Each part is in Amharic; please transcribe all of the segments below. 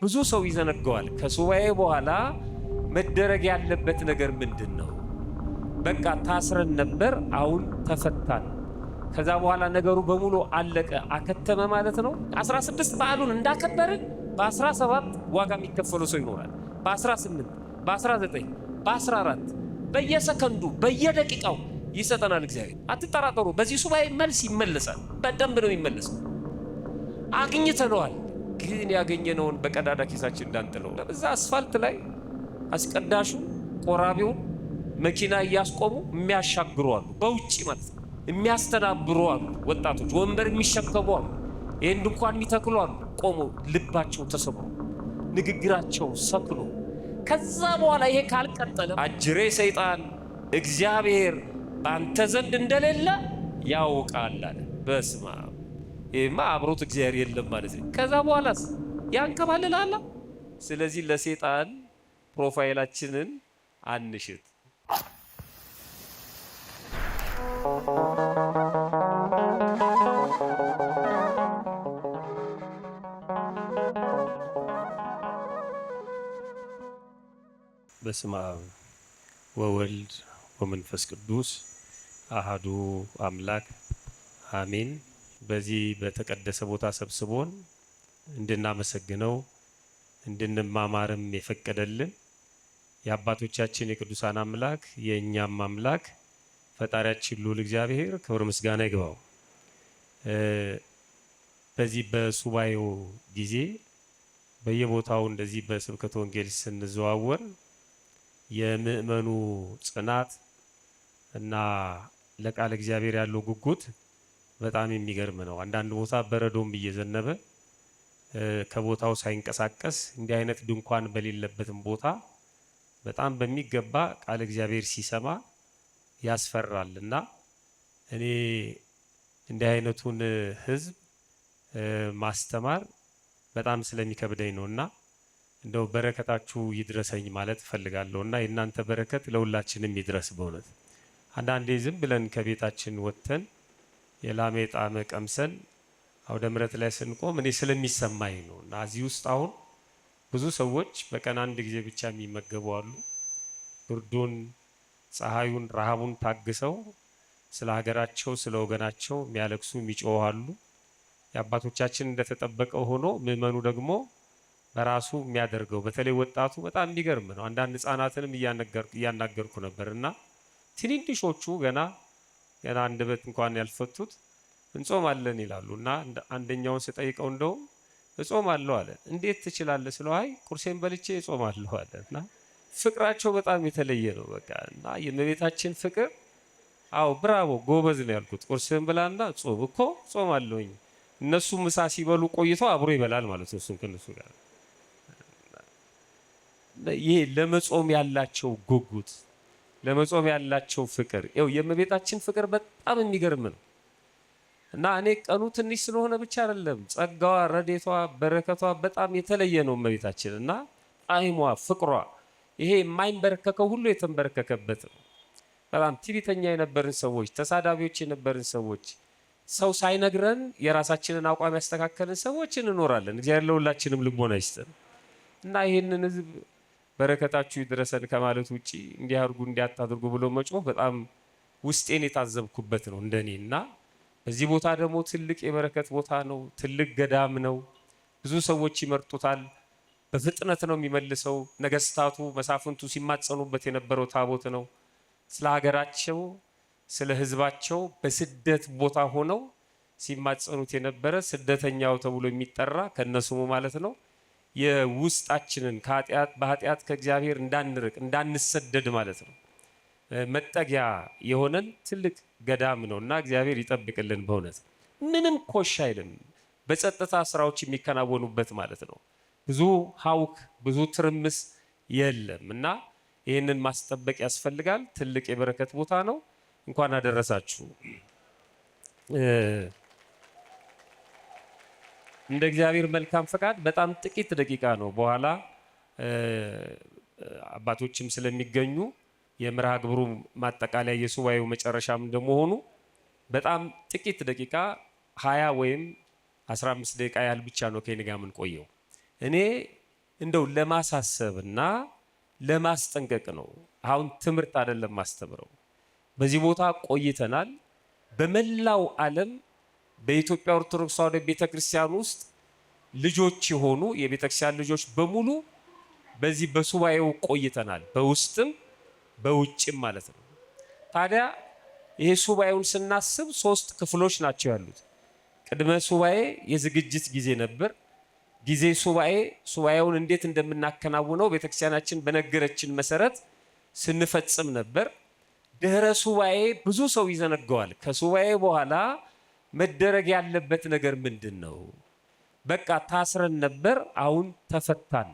ብዙ ሰው ይዘነጋዋል። ከሱባኤ በኋላ መደረግ ያለበት ነገር ምንድነው? በቃ ታስረን ነበር፣ አሁን ተፈታን። ከዛ በኋላ ነገሩ በሙሉ አለቀ አከተመ ማለት ነው። 16 በዓሉን እንዳከበርን በ17 ዋጋ የሚከፈለው ሰው ይኖራል። በ18 በ19 በ14 በየሰከንዱ በየደቂቃው ይሰጠናል እግዚአብሔር። አትጠራጠሩ። በዚህ ሱባኤ መልስ ይመለሳል። በደንብ ነው የሚመለሰው። አግኝተነዋል። ግን ያገኘነውን በቀዳዳ ኪሳችን እንዳንጥለው። በዛ አስፋልት ላይ አስቀዳሹ ቆራቢውን መኪና እያስቆሙ የሚያሻግሩ አሉ። በውጪ ማለት ነው። የሚያስተናብሩ አሉ። ወጣቶች ወንበር የሚሸከሙ አሉ። ይህን ድንኳን የሚተክሉ አሉ። ቆሞ ልባቸው ተሰብሮ ንግግራቸው ሰክኖ ከዛ በኋላ ይሄ ካልቀጠለ አጅሬ ሰይጣን እግዚአብሔር በአንተ ዘንድ እንደሌለ ያውቃል አለ። በስመ አብ። ይሄማ አብሮት እግዚአብሔር የለም ማለት ነው። ከዛ በኋላስ ያንከባልላል። ስለዚህ ለሰይጣን ፕሮፋይላችንን አንሽት። በስመ አብ ወወልድ ወመንፈስ ቅዱስ አሃዱ አምላክ አሜን። በዚህ በተቀደሰ ቦታ ሰብስቦን እንድናመሰግነው እንድንማማርም የፈቀደልን የአባቶቻችን የቅዱሳን አምላክ የእኛም አምላክ ፈጣሪያችን ልዑል እግዚአብሔር ክብር ምስጋና ይግባው። በዚህ በሱባኤው ጊዜ በየቦታው እንደዚህ በስብከተ ወንጌል ስንዘዋወር የምእመኑ ጽናት እና ለቃል እግዚአብሔር ያለው ጉጉት በጣም የሚገርም ነው። አንዳንድ ቦታ በረዶም እየዘነበ ከቦታው ሳይንቀሳቀስ እንዲህ አይነት ድንኳን በሌለበትም ቦታ በጣም በሚገባ ቃል እግዚአብሔር ሲሰማ ያስፈራል። እና እኔ እንዲህ አይነቱን ህዝብ ማስተማር በጣም ስለሚከብደኝ ነውና እንደው በረከታችሁ ይድረሰኝ ማለት እፈልጋለሁ። እና የእናንተ በረከት ለሁላችንም ይድረስ። በእውነት አንዳንዴ ዝም ብለን ከቤታችን ወጥተን የላሜ ጣዕም ቀምሰን አውደ ምሕረት ላይ ስንቆም እኔ ስለሚሰማኝ ነው። እና እዚህ ውስጥ አሁን ብዙ ሰዎች በቀን አንድ ጊዜ ብቻ የሚመገቡ አሉ። ብርዱን፣ ፀሐዩን፣ ረሃቡን ታግሰው ስለ ሀገራቸው ስለ ወገናቸው የሚያለቅሱ የሚጮሁ አሉ። የአባቶቻችን እንደተጠበቀው ሆኖ ምእመኑ ደግሞ በራሱ የሚያደርገው በተለይ ወጣቱ በጣም የሚገርም ነው። አንዳንድ ህፃናትንም እያናገርኩ ነበር እና ትንንሾቹ ገና አንደበት እንኳን ያልፈቱት እንጾማለን ይላሉ። እና አንደኛውን ስጠይቀው እንደውም እጾማለሁ አለ። እንዴት ትችላለህ ስለው አይ ቁርሴን በልቼ እጾማለሁ አለ። እና ፍቅራቸው በጣም የተለየ ነው። በቃ እና የእመቤታችን ፍቅር አዎ ብራቮ ጎበዝ ነው ያልኩት። ቁርስን ብላና ጾም እኮ ጾማለሁኝ። እነሱ ምሳ ሲበሉ ቆይተው አብሮ ይበላል ማለት ነው እሱን ከነሱ ጋር። ይሄ ለመጾም ያላቸው ጉጉት ለመጾም ያላቸው ፍቅር ይኸው የእመቤታችን ፍቅር በጣም የሚገርም ነው። እና እኔ ቀኑ ትንሽ ስለሆነ ብቻ አይደለም ጸጋዋ፣ ረዴቷ፣ በረከቷ በጣም የተለየ ነው እመቤታችን። እና ጣዕሟ፣ ፍቅሯ ይሄ የማይንበረከከው ሁሉ የተንበረከከበት ነው። በጣም ትዕቢተኛ የነበርን ሰዎች፣ ተሳዳቢዎች የነበርን ሰዎች፣ ሰው ሳይነግረን የራሳችንን አቋም ያስተካከልን ሰዎች እንኖራለን። እግዚአብሔር ለሁላችንም ልቦና ይስጠን። እና ይህንን ህዝብ በረከታችሁ ይድረሰን ከማለት ውጪ እንዲህ አድርጉ እንዲያታድርጉ ብሎ መጮህ በጣም ውስጤን የታዘብኩበት ነው እንደኔ። እና በዚህ ቦታ ደግሞ ትልቅ የበረከት ቦታ ነው። ትልቅ ገዳም ነው። ብዙ ሰዎች ይመርጡታል። በፍጥነት ነው የሚመልሰው። ነገስታቱ መሳፍንቱ ሲማጸኑበት የነበረው ታቦት ነው። ስለ ሀገራቸው ስለ ህዝባቸው በስደት ቦታ ሆነው ሲማጸኑት የነበረ ስደተኛው ተብሎ የሚጠራ ከነስሙ ማለት ነው። የውስጣችንን በኃጢአት ከእግዚአብሔር እንዳንርቅ እንዳንሰደድ ማለት ነው መጠጊያ የሆነን ትልቅ ገዳም ነው። እና እግዚአብሔር ይጠብቅልን። በእውነት ምንም ኮሽ አይልም። በጸጥታ ስራዎች የሚከናወኑበት ማለት ነው። ብዙ ሀውክ ብዙ ትርምስ የለም። እና ይህንን ማስጠበቅ ያስፈልጋል። ትልቅ የበረከት ቦታ ነው። እንኳን አደረሳችሁ። እንደ እግዚአብሔር መልካም ፈቃድ በጣም ጥቂት ደቂቃ ነው። በኋላ አባቶችም ስለሚገኙ የመርሃ ግብሩ ማጠቃለያ የሱባኤው መጨረሻም እንደመሆኑ በጣም ጥቂት ደቂቃ 20 ወይም 15 ደቂቃ ያህል ብቻ ነው ከኔ ጋር የምንቆየው። እኔ እንደው ለማሳሰብና ለማስጠንቀቅ ነው። አሁን ትምህርት አይደለም ማስተምረው። በዚህ ቦታ ቆይተናል። በመላው ዓለም በኢትዮጵያ ኦርቶዶክስ ተዋሕዶ ቤተክርስቲያን ውስጥ ልጆች የሆኑ የቤተክርስቲያን ልጆች በሙሉ በዚህ በሱባኤው ቆይተናል። በውስጥም በውጭም ማለት ነው። ታዲያ ይሄ ሱባኤውን ስናስብ 3 ክፍሎች ናቸው ያሉት። ቅድመ ሱባኤ የዝግጅት ጊዜ ነበር። ጊዜ ሱባኤ ሱባኤውን እንዴት እንደምናከናውነው ቤተክርስቲያናችን በነገረችን መሰረት ስንፈጽም ነበር። ድህረ ሱባኤ ብዙ ሰው ይዘነጋዋል። ከሱባኤ በኋላ መደረግ ያለበት ነገር ምንድን ነው? በቃ ታስረን ነበር፣ አሁን ተፈታን።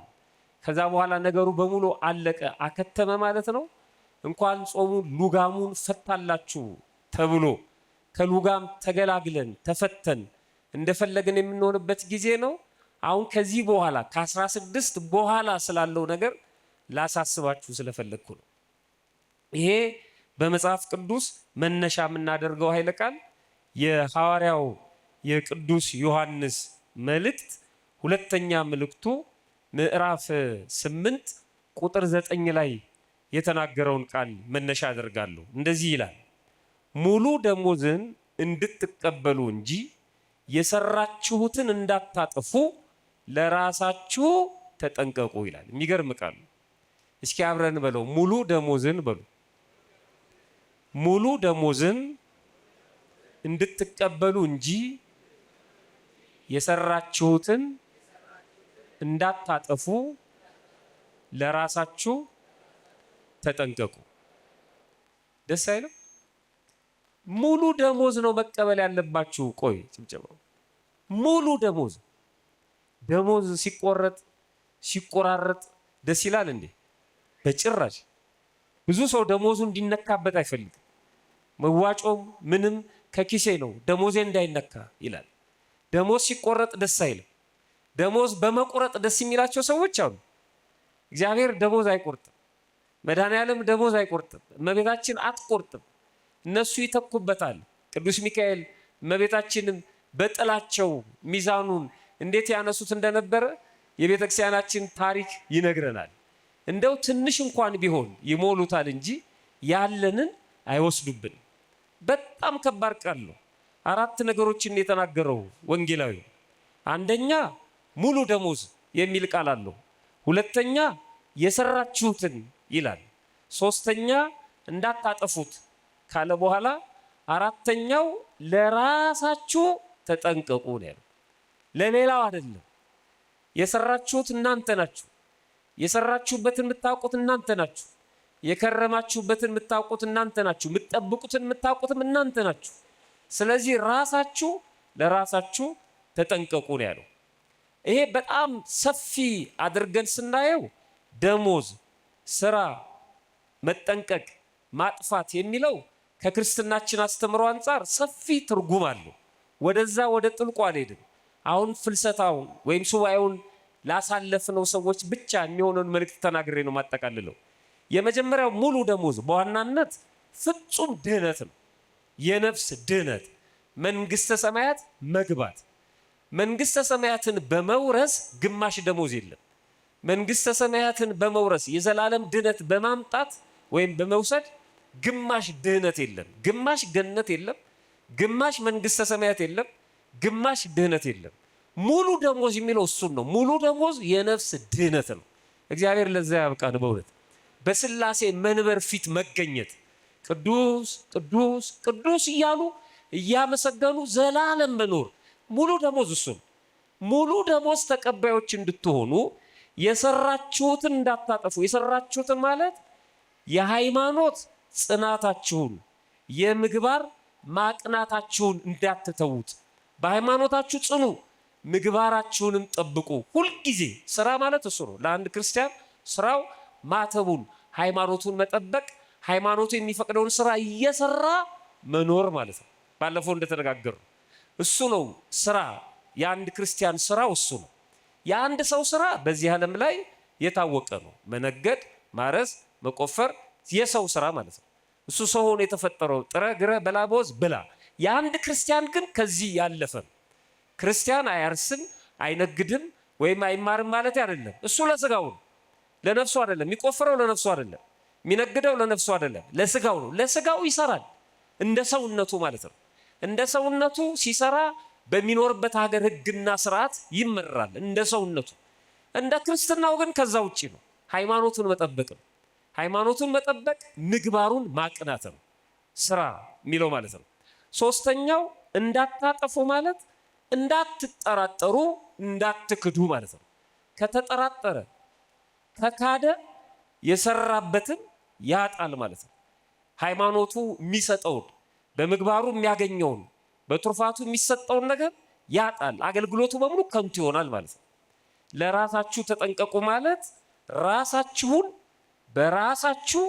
ከዛ በኋላ ነገሩ በሙሉ አለቀ አከተመ ማለት ነው። እንኳን ጾሙን ሉጋሙን ፈታላችሁ ተብሎ ከሉጋም ተገላግለን ተፈተን እንደፈለግን የምንሆንበት ጊዜ ነው። አሁን ከዚህ በኋላ ከ16 በኋላ ስላለው ነገር ላሳስባችሁ ስለፈለግኩ ነው። ይሄ በመጽሐፍ ቅዱስ መነሻ የምናደርገው ኃይለ ቃል የሐዋርያው የቅዱስ ዮሐንስ መልእክት ሁለተኛ መልእክቱ ምዕራፍ 8 ቁጥር 9 ላይ የተናገረውን ቃል መነሻ አደርጋለሁ። እንደዚህ ይላል፣ ሙሉ ደሞዝን እንድትቀበሉ እንጂ የሰራችሁትን እንዳታጠፉ ለራሳችሁ ተጠንቀቁ ይላል። የሚገርም ቃል። እስኪ አብረን በለው፣ ሙሉ ደሞዝን በሉ። ሙሉ ደሞዝን እንድትቀበሉ እንጂ የሰራችሁትን እንዳታጠፉ ለራሳችሁ ተጠንቀቁ። ደስ አይልም? ሙሉ ደሞዝ ነው መቀበል ያለባችሁ። ቆይ ጭብጨባው ሙሉ ደሞዝ። ደሞዝ ሲቆረጥ ሲቆራረጥ ደስ ይላል እንዴ? በጭራሽ። ብዙ ሰው ደሞዙ እንዲነካበት አይፈልግም። መዋጮም ምንም ከኪሴ ነው ደሞዜ እንዳይነካ ይላል። ደሞዝ ሲቆረጥ ደስ አይልም። ደሞዝ በመቆረጥ ደስ የሚላቸው ሰዎች አሉ። እግዚአብሔር ደሞዝ አይቆርጥም። መድኃኔዓለም ደሞዝ አይቆርጥም። እመቤታችን አትቆርጥም። እነሱ ይተኩበታል። ቅዱስ ሚካኤል እመቤታችንም በጥላቸው ሚዛኑን እንዴት ያነሱት እንደነበረ የቤተክርስቲያናችን ታሪክ ይነግረናል። እንደው ትንሽ እንኳን ቢሆን ይሞሉታል እንጂ ያለንን አይወስዱብን። በጣም ከባድ ቃል ነው። 4 ነገሮችን የተናገረው ወንጌላዊ። አንደኛ ሙሉ ደሞዝ የሚል ቃል አለው። ሁለተኛ የሰራችሁትን ይላል። ሶስተኛ እንዳታጠፉት ካለ በኋላ አራተኛው ለራሳችሁ ተጠንቀቁ ነው ያለው። ለሌላው አይደለም። የሰራችሁት እናንተ ናችሁ። የሰራችሁበትን የምታውቁት እናንተ ናችሁ። የከረማችሁበትን የምታውቁት እናንተ ናችሁ። የምትጠብቁትን የምታውቁትም እናንተ ናችሁ። ስለዚህ ራሳችሁ ለራሳችሁ ተጠንቀቁ ነው ያለው። ይሄ በጣም ሰፊ አድርገን ስናየው ደሞዝ፣ ስራ፣ መጠንቀቅ፣ ማጥፋት የሚለው ከክርስትናችን አስተምሮ አንጻር ሰፊ ትርጉም አለው። ወደዛ ወደ ጥልቁ አልሄድም። አሁን ፍልሰታውን ወይም ሱባኤውን ላሳለፍነው ሰዎች ብቻ የሚሆነውን መልእክት ተናግሬ ነው ማጠቃልለው። የመጀመሪያው ሙሉ ደሞዝ በዋናነት ፍጹም ድህነት ነው። የነፍስ ድህነት፣ መንግስተ ሰማያት መግባት። መንግስተ ሰማያትን በመውረስ ግማሽ ደሞዝ የለም። መንግስተ ሰማያትን በመውረስ የዘላለም ድህነት በማምጣት ወይም በመውሰድ ግማሽ ድህነት የለም። ግማሽ ገነት የለም። ግማሽ መንግስተ ሰማያት የለም። ግማሽ ድህነት የለም። ሙሉ ደሞዝ የሚለው እሱን ነው። ሙሉ ደሞዝ የነፍስ ድህነት ነው። እግዚአብሔር ለዛ ያብቃን። በእውነት በስላሴ መንበር ፊት መገኘት፣ ቅዱስ ቅዱስ ቅዱስ እያሉ እያመሰገኑ ዘላለም መኖር ሙሉ ደሞዝ እሱ ነው። ሙሉ ደሞዝ ተቀባዮች እንድትሆኑ የሰራችሁትን እንዳታጠፉ። የሰራችሁትን ማለት የሃይማኖት ጽናታችሁን፣ የምግባር ማቅናታችሁን እንዳትተዉት። በሃይማኖታችሁ ጽኑ፣ ምግባራችሁንም ጠብቁ። ሁልጊዜ ስራ ማለት እሱ ነው። ለአንድ ክርስቲያን ስራው ማተቡን፣ ሃይማኖቱን መጠበቅ፣ ሃይማኖቱ የሚፈቅደውን ስራ እየሰራ መኖር ማለት ነው። ባለፈው እንደተነጋገሩ እሱ ነው ስራ። የአንድ ክርስቲያን ስራው እሱ ነው። የአንድ ሰው ስራ በዚህ ዓለም ላይ የታወቀ ነው። መነገድ፣ ማረስ፣ መቆፈር የሰው ስራ ማለት ነው። እሱ ሰው ሆኖ የተፈጠረው ጥረ ግረ በላቦዝ ብላ። የአንድ ክርስቲያን ግን ከዚህ ያለፈ ነው። ክርስቲያን አያርስም፣ አይነግድም፣ ወይም አይማርም ማለት አይደለም። እሱ ለስጋው ነው፣ ለነፍሱ አይደለም። የሚቆፍረው ለነፍሱ አይደለም። የሚነግደው ለነፍሱ አይደለም፣ ለስጋው ነው። ለስጋው ይሰራል እንደ ሰውነቱ ማለት ነው። እንደ ሰውነቱ ሲሰራ በሚኖርበት ሀገር ሕግና ስርዓት ይመራል እንደ ሰውነቱ። እንደ ክርስትናው ግን ከዛ ውጪ ነው። ሃይማኖቱን መጠበቅ ነው። ሃይማኖቱን መጠበቅ ምግባሩን ማቅናት ነው ስራ የሚለው ማለት ነው። ሶስተኛው እንዳታጠፉ ማለት እንዳትጠራጠሩ፣ እንዳትክዱ ማለት ነው። ከተጠራጠረ ከካደ የሰራበትን ያጣል ማለት ነው። ሃይማኖቱ የሚሰጠውን በምግባሩ የሚያገኘውን በትሩፋቱ የሚሰጠውን ነገር ያጣል። አገልግሎቱ በሙሉ ከንቱ ይሆናል ማለት ነው። ለራሳችሁ ተጠንቀቁ ማለት ራሳችሁን በራሳችሁ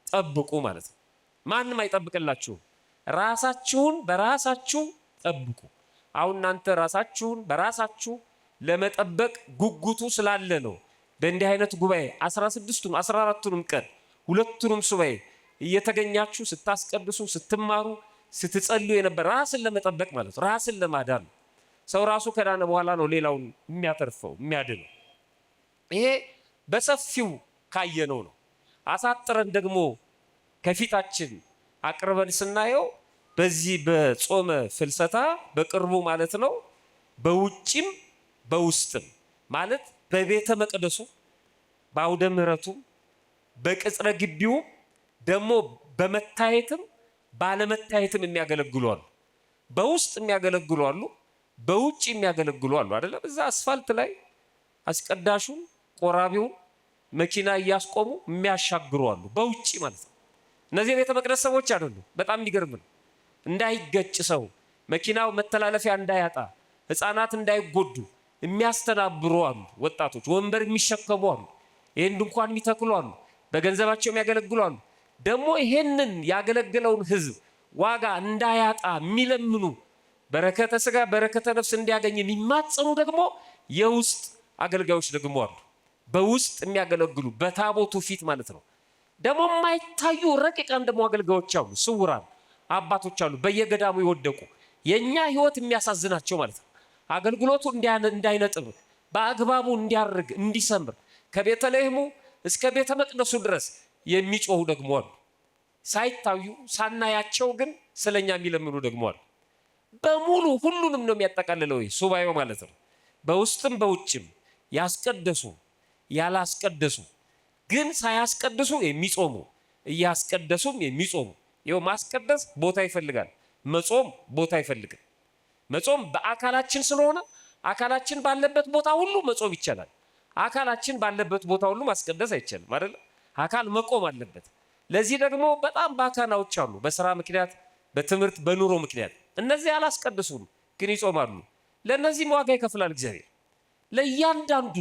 ጠብቁ ማለት ነው። ማንም አይጠብቅላችሁም። ራሳችሁን በራሳችሁ ጠብቁ። አሁን እናንተ ራሳችሁን በራሳችሁ ለመጠበቅ ጉጉቱ ስላለ ነው በእንዲህ አይነት ጉባኤ 16ቱም 14ቱንም ቀን ሁለቱንም ሱባኤ እየተገኛችሁ ስታስቀድሱ፣ ስትማሩ፣ ስትጸልዩ የነበር ራስን ለመጠበቅ ማለት ነው። ራስን ለማዳን ነው። ሰው ራሱ ከዳነ በኋላ ነው ሌላውን የሚያተርፈው የሚያድነው። ይሄ በሰፊው ካየነው ነው። አሳጥረን ደግሞ ከፊታችን አቅርበን ስናየው በዚህ በጾመ ፍልሰታ በቅርቡ ማለት ነው በውጭም በውስጥም ማለት በቤተ መቅደሱ በአውደ ምሕረቱ በቅጽረ ግቢው ደግሞ በመታየትም ባለመታየትም የሚያገለግሉ አሉ። በውስጥ የሚያገለግሉ አሉ፣ በውጭ የሚያገለግሉ አሉ። አይደለም እዛ አስፋልት ላይ አስቀዳሹን ቆራቢውን መኪና እያስቆሙ የሚያሻግሩ አሉ፣ በውጭ ማለት ነው። እነዚህ የቤተ መቅደስ ሰዎች አይደሉም። በጣም የሚገርም ነው። እንዳይገጭ ሰው መኪናው መተላለፊያ እንዳያጣ ሕፃናት እንዳይጎዱ የሚያስተናብሩ አሉ። ወጣቶች ወንበር የሚሸከሙ አሉ። ይህን ድንኳን የሚተክሉ አሉ። በገንዘባቸው የሚያገለግሉ አሉ። ደግሞ ይሄንን ያገለገለውን ሕዝብ ዋጋ እንዳያጣ የሚለምኑ በረከተ ስጋ በረከተ ነፍስ እንዲያገኝ የሚማጸኑ ደግሞ የውስጥ አገልጋዮች ደግሞ አሉ። በውስጥ የሚያገለግሉ በታቦቱ ፊት ማለት ነው። ደግሞ የማይታዩ ረቂቃን ደግሞ አገልጋዮች አሉ። ስውራን አባቶች አሉ፣ በየገዳሙ የወደቁ የኛ ህይወት የሚያሳዝናቸው ማለት ነው። አገልግሎቱ እንዳይነጥብ በአግባቡ እንዲያርግ እንዲሰምር ከቤተልሔሙ እስከ ቤተ መቅደሱ ድረስ የሚጮሁ ደግሞ አሉ። ሳይታዩ ሳናያቸው ግን ስለኛ የሚለምኑ ደግሞ አሉ። በሙሉ ሁሉንም ነው የሚያጠቃልለው ሱባኤው ማለት ነው። በውስጥም በውጭም ያስቀደሱ ያላስቀደሱ ግን ሳያስቀድሱ የሚጾሙ እያስቀደሱም የሚጾሙ። ይኸው ማስቀደስ ቦታ ይፈልጋል፣ መጾም ቦታ ይፈልጋል። መጾም በአካላችን ስለሆነ አካላችን ባለበት ቦታ ሁሉ መጾም ይቻላል። አካላችን ባለበት ቦታ ሁሉ ማስቀደስ አይቻልም አይደል? አካል መቆም አለበት። ለዚህ ደግሞ በጣም ባካናዎች አሉ፣ በስራ ምክንያት፣ በትምህርት፣ በኑሮ ምክንያት እነዚህ አላስቀድሱም ግን ይጾማሉ። ለእነዚህም ዋጋ ይከፍላል እግዚአብሔር። ለእያንዳንዱ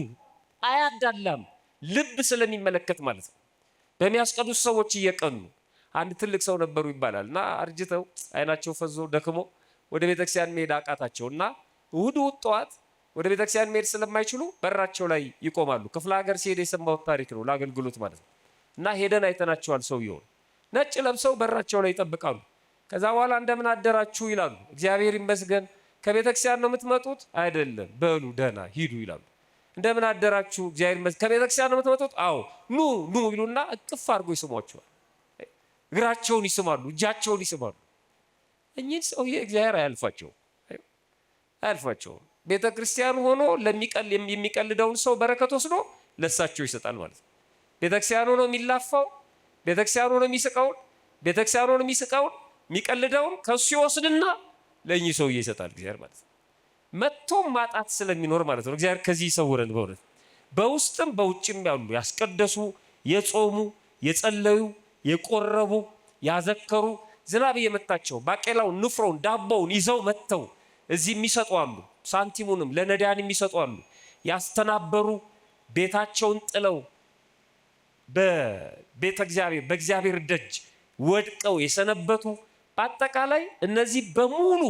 አያዳላም፣ ልብ ስለሚመለከት ማለት ነው። በሚያስቀድሱ ሰዎች እየቀኑ አንድ ትልቅ ሰው ነበሩ ይባላል እና አርጅተው አይናቸው ፈዞ ደክሞ ወደ ቤተክርስቲያን መሄድ አቃታቸው እና እሑድ ጠዋት ወደ ቤተክርስቲያን መሄድ ስለማይችሉ በራቸው ላይ ይቆማሉ። ክፍለ ሀገር ሲሄድ የሰማሁት ታሪክ ነው፣ ለአገልግሎት ማለት ነው። እና ሄደን አይተናቸዋል። ሰውየውን ነጭ ለብሰው በራቸው ላይ ይጠብቃሉ። ከዛ በኋላ እንደምን አደራችሁ ይላሉ። እግዚአብሔር ይመስገን። ከቤተክርስቲያን ነው የምትመጡት? አይደለም። በሉ ደህና ሂዱ ይላሉ። እንደምን አደራችሁ? እግዚአብሔር ይመስገን። ከቤተክርስቲያን ነው የምትመጡት? አዎ። ኑ ኑ ይሉና እቅፍ አድርጎ ይስሟቸዋል። እግራቸውን ይስማሉ፣ እጃቸውን ይስማሉ። እኚህ ሰውዬ እግዚአብሔር አያልፋቸውም። ቤተ ክርስቲያን ሆኖ የሚቀልደውን ሰው በረከት ወስዶ ለሳቸው ይሰጣል ማለት ነው። ቤተ ክርስቲያን ሆኖ የሚላፋው፣ ቤተ ክርስቲያን ሆኖ የሚስቀውን፣ ቤተ ክርስቲያን ሆኖ የሚስቀውን የሚቀልደውን ከሱ ይወስድና ለእኚህ ሰውዬ ይሰጣል እግዚአብሔር ማለት ነው። መጥቶም ማጣት ስለሚኖር ማለት ነው። እግዚአብሔር ከዚህ ይሰውረን በእውነት። በውስጥም በውጭም ያሉ ያስቀደሱ፣ የጾሙ፣ የጸለዩ፣ የቆረቡ፣ ያዘከሩ ዝናብ እየመታቸው ባቄላውን፣ ንፍሮውን፣ ዳቦውን ይዘው መጥተው እዚህ የሚሰጡ አሉ። ሳንቲሙንም ለነዳያን የሚሰጡ አሉ። ያስተናበሩ ቤታቸውን ጥለው በቤተ እግዚአብሔር በእግዚአብሔር ደጅ ወድቀው የሰነበቱ በአጠቃላይ እነዚህ በሙሉ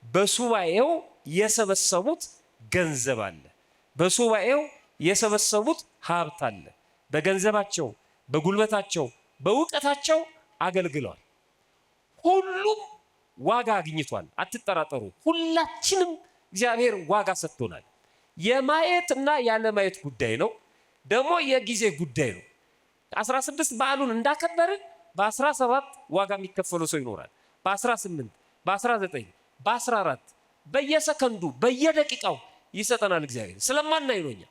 በሱባኤው የሰበሰቡት ገንዘብ አለ። በሱባኤው የሰበሰቡት ሀብት አለ። በገንዘባቸው፣ በጉልበታቸው፣ በእውቀታቸው አገልግለዋል። ሁሉም ዋጋ አግኝቷል። አትጠራጠሩ። ሁላችንም እግዚአብሔር ዋጋ ሰጥቶናል። የማየትና ያለ ማየት ጉዳይ ነው። ደግሞ የጊዜ ጉዳይ ነው። 16 በዓሉን እንዳከበርን በ17 ዋጋ የሚከፈለው ሰው ይኖራል። በ18 በ19 በ14 በየሰከንዱ በየደቂቃው ይሰጠናል እግዚአብሔር። ስለማናይ ነው እኛ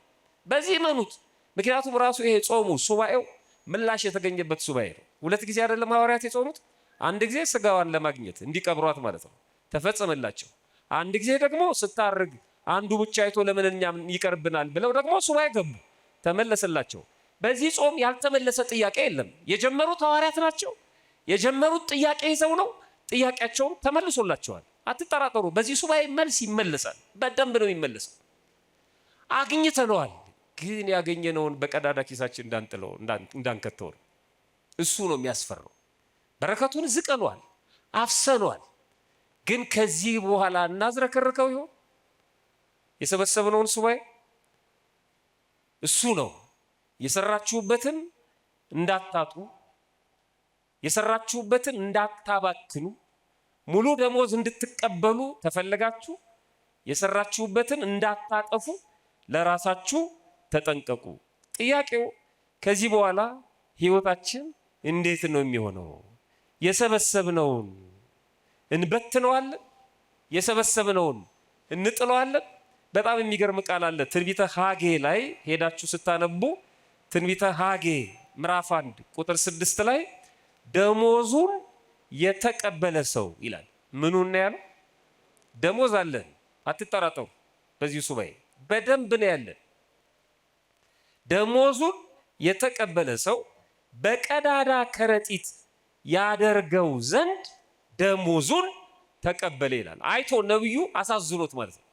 በዚህ እመኑት። ምክንያቱም ራሱ ይሄ ጾሙ ሱባኤው ምላሽ የተገኘበት ሱባኤ ነው። 2 ጊዜ አይደለም ሐዋርያት የጾሙት? አንድ ጊዜ ስጋዋን ለማግኘት እንዲቀብሯት ማለት ነው፣ ተፈጸመላቸው። አንድ ጊዜ ደግሞ ስታርግ አንዱ ብቻ አይቶ ለምን እኛም ይቀርብናል ብለው ደግሞ ሱባኤ ገቡ፣ ተመለሰላቸው። በዚህ ጾም ያልተመለሰ ጥያቄ የለም። የጀመሩት ሐዋርያት ናቸው። የጀመሩት ጥያቄ ይዘው ነው። ጥያቄያቸውም ተመልሶላቸዋል። አትጠራጠሩ። በዚህ ሱባኤ መልስ ይመለሳል። በደንብ ነው የሚመለሰው። አግኝተነዋል። ግን ያገኘነውን በቀዳዳ ኪሳችን እንዳንጥለው እንዳንከተው ነው። እሱ ነው የሚያስፈራው። በረከቱን ዝቀኗል፣ አፍሰኗል። ግን ከዚህ በኋላ እናዝረከርከው ይሆን? የሰበሰብነውን ሱባኤ እሱ ነው። የሰራችሁበትን እንዳታጡ፣ የሰራችሁበትን እንዳታባክኑ፣ ሙሉ ደሞዝ እንድትቀበሉ ተፈለጋችሁ የሰራችሁበትን እንዳታጠፉ ለራሳችሁ ተጠንቀቁ። ጥያቄው ከዚህ በኋላ ህይወታችን እንዴት ነው የሚሆነው? የሰበሰብነውን እንበትነዋለን? የሰበሰብነውን እንጥለዋለን? በጣም የሚገርም ቃል አለ። ትንቢተ ሐጌ ላይ ሄዳችሁ ስታነቡ ትንቢተ ሐጌ ምዕራፍ 1 ቁጥር 6 ላይ ደሞዙን የተቀበለ ሰው ይላል። ምኑን ነው ያለው? ደሞዝ አለን፣ አትጠራጠሩ። በዚህ ሱባኤ በደንብ ነው ያለን። ደሞዙን የተቀበለ ሰው በቀዳዳ ከረጢት ያደርገው ዘንድ ደሞዙን ተቀበለ ይላል። አይቶ ነብዩ አሳዝኖት ማለት ነው።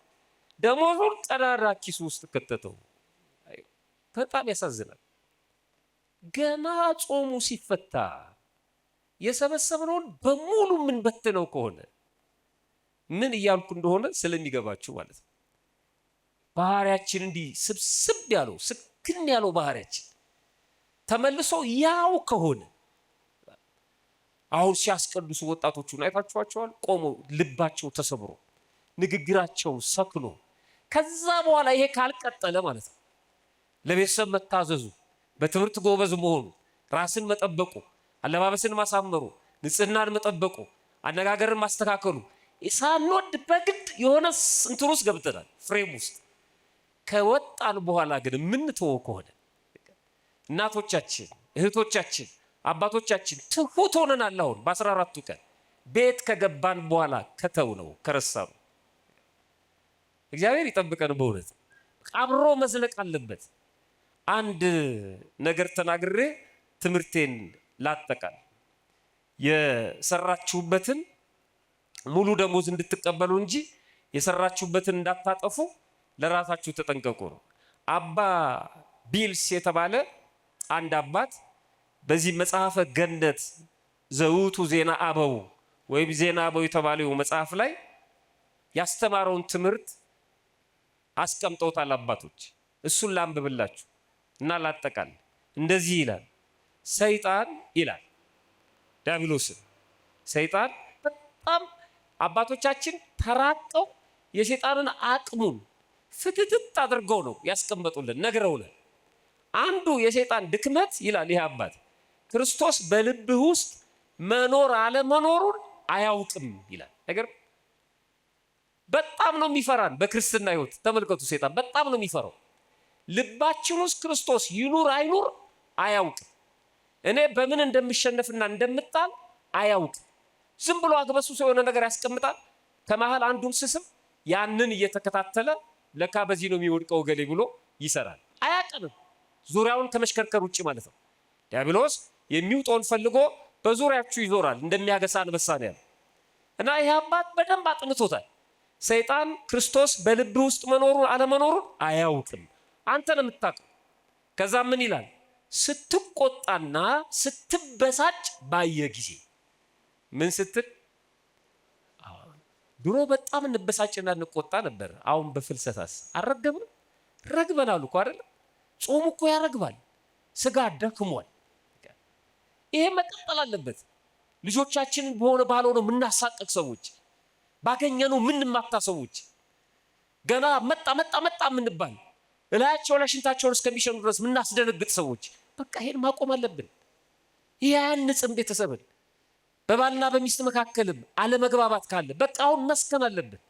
ደሞዙን ቀዳዳ ኪሱ ውስጥ ከተተው። በጣም ያሳዝናል። ገና ጾሙ ሲፈታ የሰበሰብነውን በሙሉ ምን በትነው ከሆነ ምን እያልኩ እንደሆነ ስለሚገባችሁ ማለት ነው። ባህሪያችን እንዲህ ስብስብ ያለው ስክን ያለው ባህሪያችን ተመልሶ ያው ከሆነ አሁን ሲያስቀድሱ ወጣቶቹን አይታችኋቸዋል። ቆመው ልባቸው ተሰብሮ ንግግራቸው ሰክኖ፣ ከዛ በኋላ ይሄ ካልቀጠለ ማለት ነው ለቤተሰብ መታዘዙ፣ በትምህርት ጎበዝ መሆኑ፣ ራስን መጠበቁ፣ አለባበስን ማሳመሩ፣ ንጽህናን መጠበቁ፣ አነጋገርን ማስተካከሉ ሳንወድ በግድ የሆነ እንትን ውስጥ ገብተናል፣ ፍሬም ውስጥ ከወጣን በኋላ ግን የምንተወው ከሆነ እናቶቻችን፣ እህቶቻችን፣ አባቶቻችን ትሁት ሆነናል። አሁን በ14ቱ ቀን ቤት ከገባን በኋላ ከተው ነው ከረሳኑ እግዚአብሔር ይጠብቀን። በእውነት አብሮ መዝለቅ አለበት። አንድ ነገር ተናግሬ ትምህርቴን ላጠቃል። የሰራችሁበትን ሙሉ ደሞዝ እንድትቀበሉ እንጂ የሰራችሁበትን እንዳታጠፉ ለራሳችሁ ተጠንቀቁ ነው። አባ ቢልስ የተባለ አንድ አባት በዚህ መጽሐፈ ገነት ዘውቱ ዜና አበው ወይም ዜና አበው የተባለው መጽሐፍ ላይ ያስተማረውን ትምህርት አስቀምጠውታል አባቶች። እሱን ላንብብላችሁ እና ላጠቃል። እንደዚህ ይላል። ሰይጣን ይላል ዲያብሎስን። ሰይጣን በጣም አባቶቻችን ተራቀው የሰይጣንን አቅሙን ፍትትት አድርገው ነው ያስቀመጡልን፣ ነግረውልን። አንዱ የሰይጣን ድክመት ይላል ይህ አባት ክርስቶስ በልብህ ውስጥ መኖር አለመኖሩን አያውቅም ይላል። ነገር በጣም ነው የሚፈራን በክርስትና ህይወት። ተመልከቱ፣ ሰይጣን በጣም ነው የሚፈራው። ልባችን ውስጥ ክርስቶስ ይኑር አይኑር አያውቅም። እኔ በምን እንደምሸነፍና እንደምጣል አያውቅም። ዝም ብሎ አግበስብሶ የሆነ ነገር ያስቀምጣል። ከመሃል አንዱን ስስም ያንን እየተከታተለ ለካ በዚህ ነው የሚወድቀው ገሌ ብሎ ይሰራል። አያውቅም። ዙሪያውን ከመሽከርከር ውጭ ማለት ነው። ዲያብሎስ የሚውጠውን ፈልጎ በዙሪያችሁ ይዞራል እንደሚያገሳ አንበሳ ነው ያለው። እና ይህ አባት በደንብ አጥንቶታል። ሰይጣን ክርስቶስ በልብ ውስጥ መኖሩን አለመኖሩን አያውቅም። አንተ ነው የምታውቀው። ከዛ ምን ይላል? ስትቆጣና ስትበሳጭ ባየ ጊዜ ምን ስትል? ድሮ በጣም እንበሳጭና እንቆጣ ነበር። አሁን በፍልሰታስ አልረገብንም? ረግበናል እኮ አይደለም? ጾሙ እኮ ያረግባል። ስጋ ደክሟል። ይሄ መቀጠል አለበት። ልጆቻችንን በሆነ ባልሆነ የምናሳቀቅ ሰዎች፣ ባገኘነው የምንማታ ሰዎች፣ ገና መጣ ምንባል እላያቸው ላይ ሽንታቸውን እስከሚሸኑ ድረስ ምናስደነግጥ ሰዎች በቃ ይሄን ማቆም አለብን። ይሄ አያንጽም ቤተሰብን። በባልና በሚስት መካከልም አለመግባባት ካለ በቃ አሁን መስከን አለብን።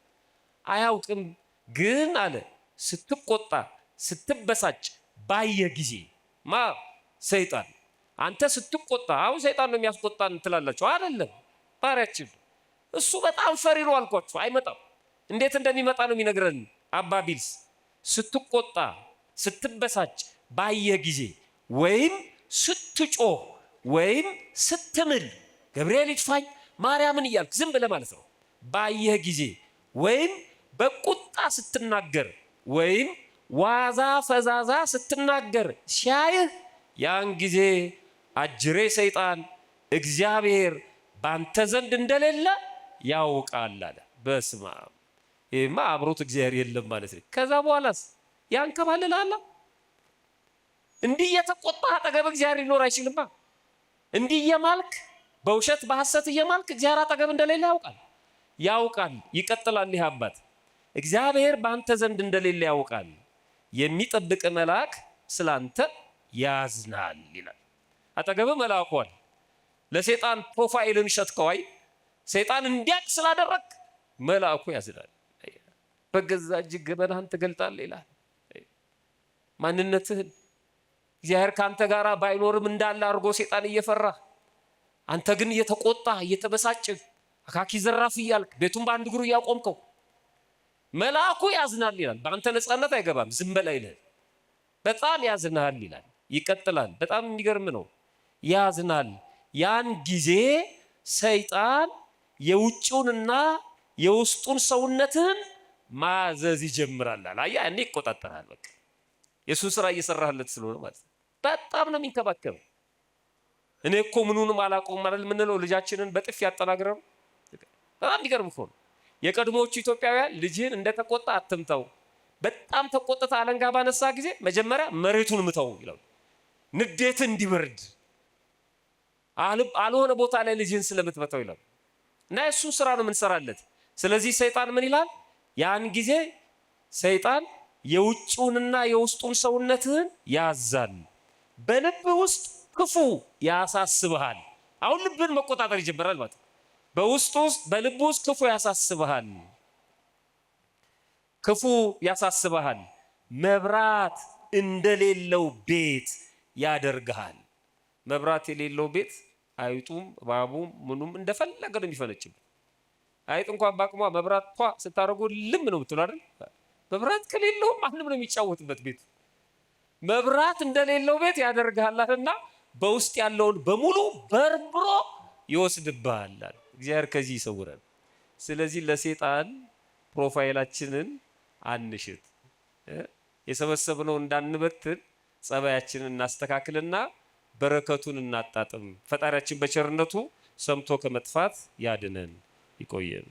አያውቅም ግን አለ ስትቆጣ ስትበሳጭ ባየ ጊዜ ሰይጣን አንተ ስትቆጣ አሁን ሰይጣን ነው የሚያስቆጣን ትላላችሁ አይደለም? ባሪያችን እሱ በጣም ፈሪ ነው አልኳችሁ። አይመጣም። እንዴት እንደሚመጣ ነው የሚነግረን አባ ቢልስ። ስትቆጣ ስትበሳጭ ባየ ጊዜ ወይም ስትጮህ ወይም ስትምል ገብርኤል ይጥፋኝ ማርያምን እያልክ ዝም ብለህ ማለት ነው። ባየህ ጊዜ ወይም በቁጣ ስትናገር ወይም ዋዛ ፈዛዛ ስትናገር ሲያይህ ያን ጊዜ አጅሬ ሰይጣን እግዚአብሔር ባንተ ዘንድ እንደሌለ ያውቃል አለ። በስመ አብ። ይሄማ አብሮት እግዚአብሔር የለም ማለት ነው። ከዛ በኋላስ ያንከባልልሃል። እንዲህ የተቆጣህ አጠገብ እግዚአብሔር ሊኖር አይችልማ። እንዲህ እየማልክ በውሸት በሐሰት እየማልክ እግዚአብሔር አጠገብ እንደሌለ ያውቃል። ይቀጥላል ይህ አባት እግዚአብሔር በአንተ ዘንድ እንደሌለ ያውቃል፣ የሚጠብቅ መልአክ ስላንተ ያዝናል ይላል። አጠገብ መልአኩ አለ። ለሰይጣን ፕሮፋይልን ሸጥከዋይ ሰይጣን እንዲያቅ ስላደረግ መልአኩ ያዝናል። በገዛ እጅህ ገበናህን ትገልጣለህ ይላል። ማንነትህን እግዚአብሔር ካንተ ጋር ባይኖርም እንዳለ አድርጎ ሰይጣን እየፈራ አንተ ግን እየተቆጣ እየተበሳጭህ አካኪ ዘራፍ እያልክ ቤቱን በአንድ እግሩ እያቆምከው መልአኩ ያዝናል ይላል። በአንተ ነፃነት አይገባም፣ ዝም በል አይልህም። በጣም ያዝናል ይላል። ይቀጥላል። በጣም የሚገርም ነው። ያዝናል። ያን ጊዜ ሰይጣን የውጭውንና የውስጡን ሰውነትን ማዘዝ ይጀምራል። አያ እኔ ይቆጣጠራል። በቃ የሱን ስራ እየሰራህለት ስለሆነ ማለት ነው። በጣም ነው የሚንከባከበው። እኔ እኮ ምኑንም አላውቀውም ማለት የምንለው ልጃችንን በጥፊ ያጠናግረው በጣም የሚገርም እኮ ነው። የቀድሞዎቹ ኢትዮጵያውያን ልጅህን እንደተቆጣ አትምተው፣ በጣም ተቆጥታ አለንጋ ባነሳ ጊዜ መጀመሪያ መሬቱን ምተው ይላሉ። ንዴት እንዲበርድ አልሆነ ቦታ ላይ ልጅህን ስለምትመተው ይላሉ። እና የእሱን ስራ ነው የምንሰራለት። ስለዚህ ሰይጣን ምን ይላል? ያን ጊዜ ሰይጣን የውጭውንና የውስጡን ሰውነትህን ያዛል፣ በልብ ውስጥ ክፉ ያሳስብሃል። አሁን ልብን መቆጣጠር ይጀምራል ማለት ነው። በልብ ውስጥ ክፉ ያሳስብሃል፣ ክፉ ያሳስብሃል፣ መብራት እንደሌለው ቤት ያደርግሃል። መብራት የሌለው ቤት አይጡም እባቡም ምኑም እንደፈለገ ነው የሚፈነጭም። አይጥ እንኳን ባቅሟ መብራቷ ስታደርጉ ልም ነው የምትለው አይደል? መብራት ከሌለው ማንም ነው የሚጫወትበት ቤቱ። መብራት እንደሌለው ቤት ያደርግሃልና በውስጥ ያለውን በሙሉ በርብሮ ይወስድብሃል። እግዚአብሔር ከዚህ ይሰውረን። ስለዚህ ለሰይጣን ፕሮፋይላችንን አንሽት፣ የሰበሰብነው እንዳንበትን ጸባያችንን እናስተካክልና በረከቱን እናጣጥም። ፈጣሪያችን በቸርነቱ ሰምቶ ከመጥፋት ያድነን። ይቆየን።